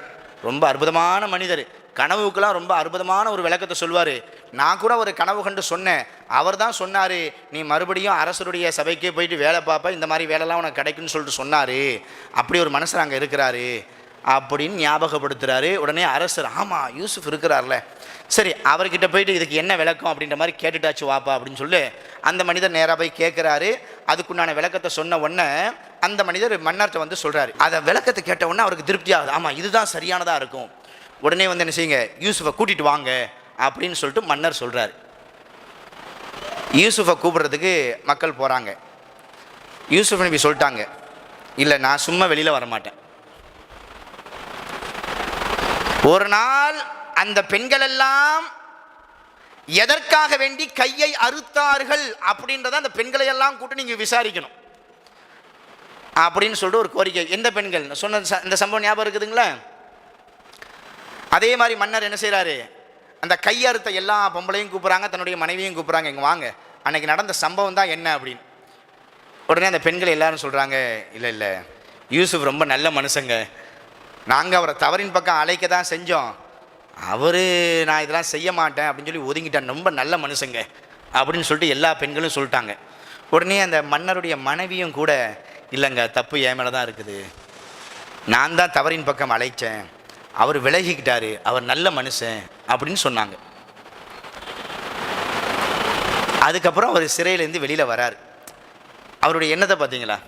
ரொம்ப அற்புதமான மனிதர், கனவுக்கெல்லாம் ரொம்ப அற்புதமான ஒரு விளக்கத்தை சொல்வார். நான் கூட ஒரு கனவு கண்டு சொன்னேன், அவர் தான் சொன்னார், நீ மறுபடியும் அரசருடைய சபைக்கே போயிட்டு வேலை பார்ப்ப, இந்த மாதிரி வேலைலாம் உனக்கு கிடைக்குன்னு சொல்லிட்டு சொன்னார், அப்படி ஒரு மனுஷர் அங்கே இருக்கிறாரு அப்படின்னு ஞாபகப்படுத்துகிறாரு. உடனே அரசர், ஆமாம் யூசுஃப் இருக்கிறார்ல, சரி அவர்கிட்ட போயிட்டு இதுக்கு என்ன விளக்கம் அப்படின்ற மாதிரி கேட்டுட்டாச்சு வாப்பா அப்படின்னு சொல்லி அந்த மனிதர் நேராக போய் கேட்குறாரு. அதுக்குண்டான விளக்கத்தை சொன்ன உடனே அந்த மனிதர் மன்னர்கிட்ட வந்து சொல்கிறாரு. அதை விளக்கத்தை கேட்ட உடனே அவருக்கு திருப்தி ஆகுது, ஆமாம் இதுதான் சரியானதாக இருக்கும். உடனே வந்து என்ன செய்யுங்க, யூசுஃபை கூட்டிகிட்டு வாங்க அப்படின்னு சொல்லிட்டு மன்னர் சொல்கிறார். யூசுஃபை கூப்பிட்றதுக்கு மக்கள் போகிறாங்க. யூசுஃப் நபி சொல்லிட்டாங்க, இல்லை நான் சும்மா வெளியில் வரமாட்டேன். ஒரு நாள் அந்த பெண்கள் எல்லாம் எதற்காக வேண்டி கையை அறுத்தார்கள் அப்படின்றத அந்த பெண்களை எல்லாம் கூட்டி நீங்கள் விசாரிக்கணும் அப்படின்னு சொல்லிட்டு ஒரு கோரிக்கை. எந்த பெண்கள் சொன்ன இந்த சம்பவம் ஞாபகம் இருக்குதுங்களா? அதே மாதிரி மன்னர் என்ன செய்கிறாரு, அந்த கையறுத்த எல்லா பொம்பளையும் கூப்பிட்றாங்க, தன்னுடைய மனைவியும் கூப்பிட்றாங்க, இங்கே வாங்க, அன்னைக்கு நடந்த சம்பவம் தான் என்ன அப்படின்னு. உடனே அந்த பெண்கள் எல்லாரும் சொல்கிறாங்க, இல்லை இல்லை யூசுஃப் ரொம்ப நல்ல மனுஷங்க, நாங்கள் அவரை தவறின் பக்கம் அழைக்க தான் செஞ்சோம், அவர் நான் இதெல்லாம் செய்ய மாட்டேன் அப்படின்னு சொல்லி ஒதுங்கிட்டேன், ரொம்ப நல்ல மனுஷங்க அப்படின்னு சொல்லிட்டு எல்லா பெண்களும் சொல்லிட்டாங்க. உடனே அந்த மன்னருடைய மனைவியும் கூட, இல்லைங்க தப்பு என் மேலே தான் இருக்குது, நான் தான் தவறின் பக்கம் அழைச்சேன், அவர் விலகிக்கிட்டாரு, அவர் நல்ல மனுஷன் அப்படின்னு சொன்னாங்க. அதுக்கப்புறம் அவர் சிறையிலேருந்து வெளியில் வரார். அவருடைய எண்ணத்தை பார்த்தீங்களா,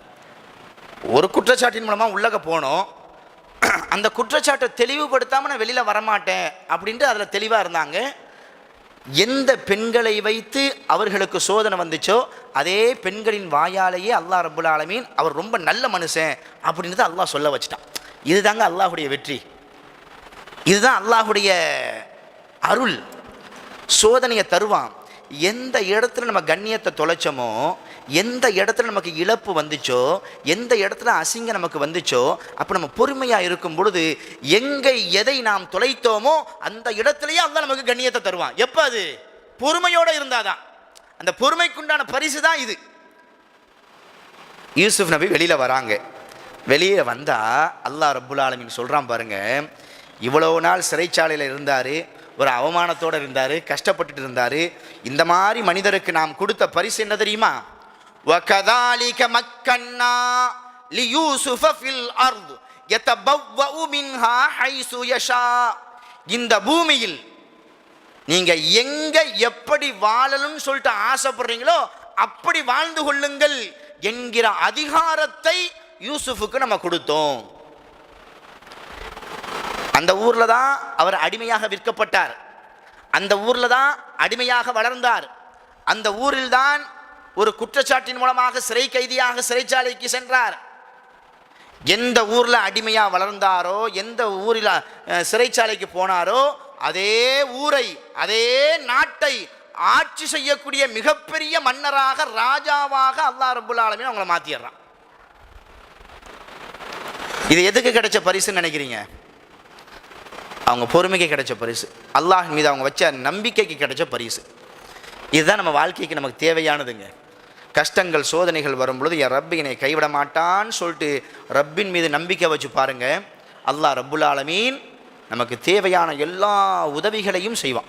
ஒரு குற்றச்சாட்டின் மூலமாக உள்ளக போனோம், அந்த குற்றச்சாட்டை தெளிவுபடுத்தாமல் நான் வெளியில் வரமாட்டேன் அப்படின்ட்டு அதில் தெளிவாக இருந்தாங்க. எந்த பெண்களை வைத்து அவர்களுக்கு சோதனை வந்துச்சோ அதே பெண்களின் வாயாலேயே அல்லாஹ் ரப்புல் ஆலமீன் அவர் ரொம்ப நல்ல மனுஷன் அப்படின்றத அல்லாஹ் சொல்ல வச்சுட்டான். இதுதாங்க அல்லாஹுடைய வெற்றி, இதுதான் அல்லாஹுடைய அருள். சோதனையை தருவான். எந்த இடத்துல நம்ம கண்ணியத்தை தொலைச்சோமோ, எந்த இடத்துல நமக்கு இழப்பு வந்துச்சோ, எந்த இடத்துல அசிங்கம் நமக்கு வந்துச்சோ, அப்போ நம்ம பொறுமையாக இருக்கும் பொழுது எங்கே எதை நாம் தொலைத்தோமோ அந்த இடத்துலையே அல்லாஹ் நமக்கு கண்ணியத்தை தருவான். எப்போ? அது பொறுமையோடு இருந்தாதான். அந்த பொறுமைக்குண்டான பரிசு தான் இது. யூசுப் நபி வெளியில் வராங்க. வெளியே வந்தால் அல்லாஹ் ரப்புல் ஆலமீன் சொல்கிறான் பாருங்க, இவ்வளோ நாள் சிறைச்சாலையில் இருந்தார், ஒரு அவமானத்தோடு இருந்தார், கஷ்டப்பட்டுட்டு இருந்தார், இந்த மாதிரி மனிதருக்கு நாம் கொடுத்த பரிசு என்ன தெரியுமா? وَكَذَلِكَ مَكَّنَّا لِيُوسُفَ فِي الْأَرْضِ யதபவ்வஉ மின்ஹா ஹைசு யஷா. இந்த பூமியில் நீங்க எங்க எப்படி வாழணும்னு சொல்லிட்டு ஆசைப்படுறீங்களோ அப்படி வாழ்ந்து கொள்ளுங்கள் என்கிற அதிகாரத்தை யூசுஃபுக்கு நம்ம கொடுத்தோம். அந்த ஊர்ல தான் அவர் அடிமையாக விற்கப்பட்டார், அந்த ஊர்ல தான் அடிமையாக வளர்ந்தார், அந்த ஊரில் தான் ஒரு குற்றச்சாட்டின் மூலமாக சிறை கைதியாக சிறைச்சாலைக்கு சென்றார். எந்த ஊர்ல அடிமையா வளர்ந்தாரோ, எந்த ஊரில் சிறைச்சாலைக்கு போனாரோ, அதே ஊரை அதே நாட்டை ஆட்சி செய்யக்கூடிய மிகப்பெரிய மன்னராக ராஜாவாக அல்லாஹ் ரப்புல் ஆலமீன் அவங்களை மாத்திடுறான். இது எதுக்கு கிடைச்ச பரிசுன்னு நினைக்கிறீங்க? அவங்க பொறுமைக்கு கிடைச்ச பரிசு, அல்லாஹ் மீது அவங்க வச்ச நம்பிக்கைக்கு கிடைச்ச பரிசு. இதுதான் நம்ம வாழ்க்கைக்கு நமக்கு தேவையானதுங்க. கஷ்டங்கள் சோதனைகள் வரும் பொழுது என் ரப்பு என்னை கைவிட மாட்டான்னு சொல்லிட்டு ரப்பின் மீது நம்பிக்கை வச்சு பாருங்க, அல்லாஹ் ரப்புல் ஆலமீன் நமக்கு தேவையான எல்லா உதவிகளையும் செய்வான்.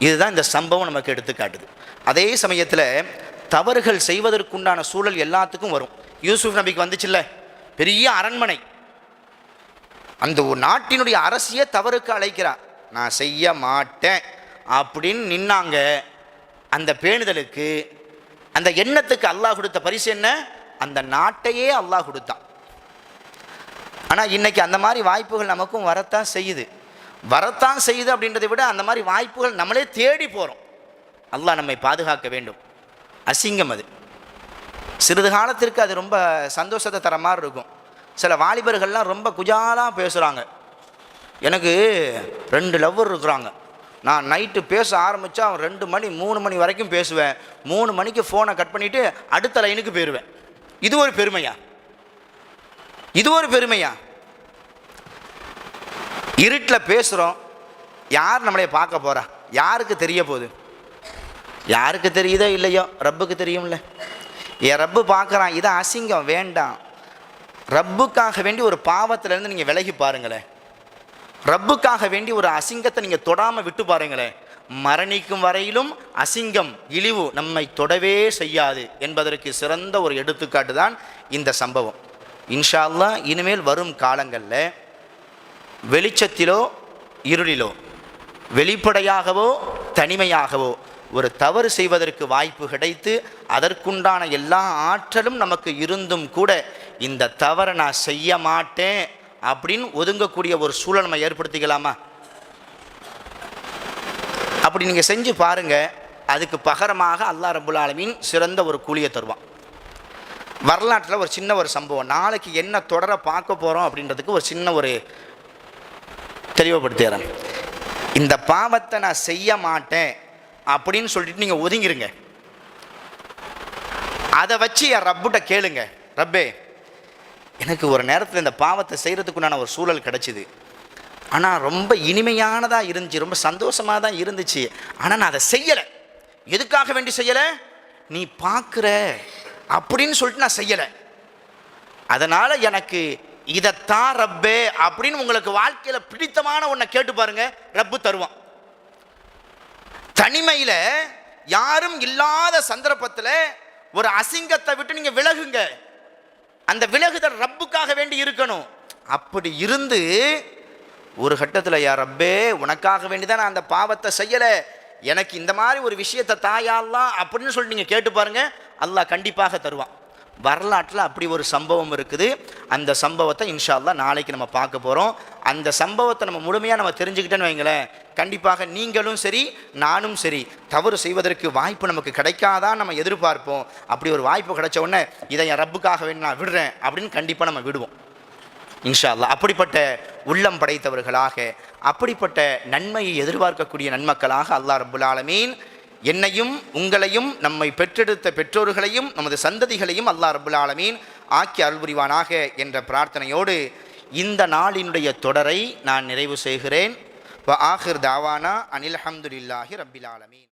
இதுதான் இந்த சம்பவம் நமக்கு எடுத்துக்காட்டுது. அதே சமயத்தில் தவறுகள் செய்வதற்குண்டான சூழல் எல்லாத்துக்கும் வரும். யூசுப் நபிக்கு வந்துச்சுல்ல, பெரிய அரண்மனை, அந்த நாட்டினுடைய அரசியை தவறுக்கு அழைக்கிறார். நான் செய்ய மாட்டேன் அப்படின்னு நின்னாங்க. அந்த பேணுதலுக்கு, அந்த எண்ணத்துக்கு அல்லாஹ் கொடுத்த பரிசு என்ன? அந்த நாட்டையே அல்லாஹ் கொடுத்தான். ஆனால் இன்னைக்கு அந்த மாதிரி வாய்ப்புகள் நமக்கும் வரத்தான் செய்யுது அப்படின்றதை விட அந்த மாதிரி வாய்ப்புகள் நம்மளே தேடி போகிறோம். அல்லாஹ் நம்மை பாதுகாக்க வேண்டும். அசிங்கம் அது. சிறிது காலத்திற்கு அது ரொம்ப சந்தோஷத்தை தர மாதிரி இருக்கும். சில வாலிபர்கள்லாம் ரொம்ப குஜாலாக பேசுகிறாங்க. எனக்கு 2 லவ்வர் இருக்கிறாங்க, நான் நைட்டு பேச ஆரம்பித்தா 2 மணி 3 மணி வரைக்கும் பேசுவேன், 3 மணிக்கு ஃபோனை கட் பண்ணிவிட்டு அடுத்த லைனுக்கு போயிடுவேன். இது ஒரு பெருமையா? இது ஒரு பெருமையா? இருட்டில் பேசுகிறோம், யார் நம்மளை பார்க்க போகிறா? யாருக்கு தெரிய போகுது? யாருக்கு தெரியுதோ இல்லையோ, ரப்புக்கு தெரியும்ல. என் ரப்பு பார்க்குறான். இது அசிங்கம், வேண்டாம். ரப்புக்காக வேண்டி ஒரு பாவத்திலேருந்து நீங்கள் விலகி பாருங்களேன். ரப்புக்காக வேண்டி ஒரு அசிங்கத்தை நீங்கள் தொடாமல் விட்டு பாருங்களேன். மரணிக்கும் வரையிலும் அசிங்கம் இழிவு நம்மை தொடவே செய்யாது என்பதற்கு சிறந்த ஒரு எடுத்துக்காட்டு தான் இந்த சம்பவம். இன்ஷா அல்லாஹ் இனிமேல் வரும் காலங்களில் வெளிச்சத்திலோ இருளிலோ, வெளிப்படையாகவோ தனிமையாகவோ ஒரு தவறு செய்வதற்கு வாய்ப்பு கிடைத்து அதற்குண்டான எல்லா ஆற்றலும் நமக்கு இருந்தும் கூட இந்த தவறை நான் செய்ய மாட்டேன் அப்படின்னு ஒதுங்கக்கூடிய ஒரு சூழல் நம்ம ஏற்படுத்திக்கலாமா? அப்படி நீங்கள் செஞ்சு பாருங்கள். அதுக்கு பகரமாக அல்லாஹ் ரப்புல் ஆலமீன் சிறந்த ஒரு கூலியை தருவான். வரலாற்றில் ஒரு சின்ன ஒரு சம்பவம், நாளைக்கு என்ன தொடர பார்க்க போகிறோம் அப்படின்றதுக்கு ஒரு சின்ன ஒரு தெளிவுபடுத்துகிறேன். இந்த பாவத்தை நான் செய்ய மாட்டேன் அப்படின்னு சொல்லிட்டு நீங்கள் ஒதுங்கிருங்க. அதை வச்சு என் ரப்புட்ட கேளுங்க, ரப்பே எனக்கு ஒரு நேரத்தில் இந்த பாவத்தை செய்கிறதுக்குண்டான ஒரு சூழல் கிடச்சிது, ஆனால் ரொம்ப இனிமையானதாக இருந்துச்சு, ரொம்ப சந்தோஷமாக தான் இருந்துச்சு, ஆனால் நான் அதை செய்யலை. எதுக்காக வேண்டி செய்யலை? நீ பார்க்குற அப்படின்னு சொல்லிட்டு நான் செய்யலை. அதனால் எனக்கு இதைத்தான் ரப்பே அப்படின்னு உங்களுக்கு வாழ்க்கையில் பிடித்தமான ஒன்றை கேட்டு பாருங்க, ரப்பு தருவான். தனிமையில் யாரும் இல்லாத சந்தர்ப்பத்தில் ஒரு அசிங்கத்தை விட்டு நீங்கள் விலகுங்க. அந்த விலகுதல் ரப்புக்காக வேண்டி இருக்கணும். அப்படி இருந்து ஒரு கட்டத்தில், யா ரப்பே உனக்காக வேண்டி தான் நான் அந்த பாவத்தை செய்யலை, எனக்கு இந்த மாதிரி ஒரு விஷயத்தை தாயாலாம் அப்படின்னு சொல்லி நீங்கள் கேட்டு பாருங்க, அல்லாஹ் கண்டிப்பாக தருவான். வரலாற்றில் அப்படி ஒரு சம்பவம் இருக்குது. அந்த சம்பவத்தை இன்ஷா அல்லாஹ் நாளைக்கு நம்ம பார்க்க போகிறோம். அந்த சம்பவத்தை நம்ம முழுமையாக நம்ம தெரிஞ்சுக்கிட்டேன்னு வைங்களேன், கண்டிப்பாக நீங்களும் சரி நானும் சரி தவறு செய்வதற்கு வாய்ப்பு நமக்கு கிடைக்காதான் நம்ம எதிர்பார்ப்போம். அப்படி ஒரு வாய்ப்பு கிடைச்ச உடனே இதை என் ரப்புக்காக வேண்டி நான் விடுறேன் அப்படின்னு கண்டிப்பாக நம்ம விடுவோம் இன்ஷா அல்லாஹ். அப்படிப்பட்ட உள்ளம் படைத்தவர்களாக, அப்படிப்பட்ட நன்மையை எதிர்பார்க்கக்கூடிய நன்மக்களாக அல்லாஹ் ரப்புல் ஆலமீன் என்னையும் உங்களையும் நம்மை பெற்றெடுத்த பெற்றோர்களையும் நமது சந்ததிகளையும் அல்லாஹ் ரப்புல் ஆலமீன் ஆக்கி அருள்புரிவானாக என்ற பிரார்த்தனையோடு இந்த நாளினுடைய தொடரை நான் நிறைவு செய்கிறேன். வ ஆகிர் தாவானா அனில் ஹம்துலில்லாஹி ரப்பில் ஆலமீன்.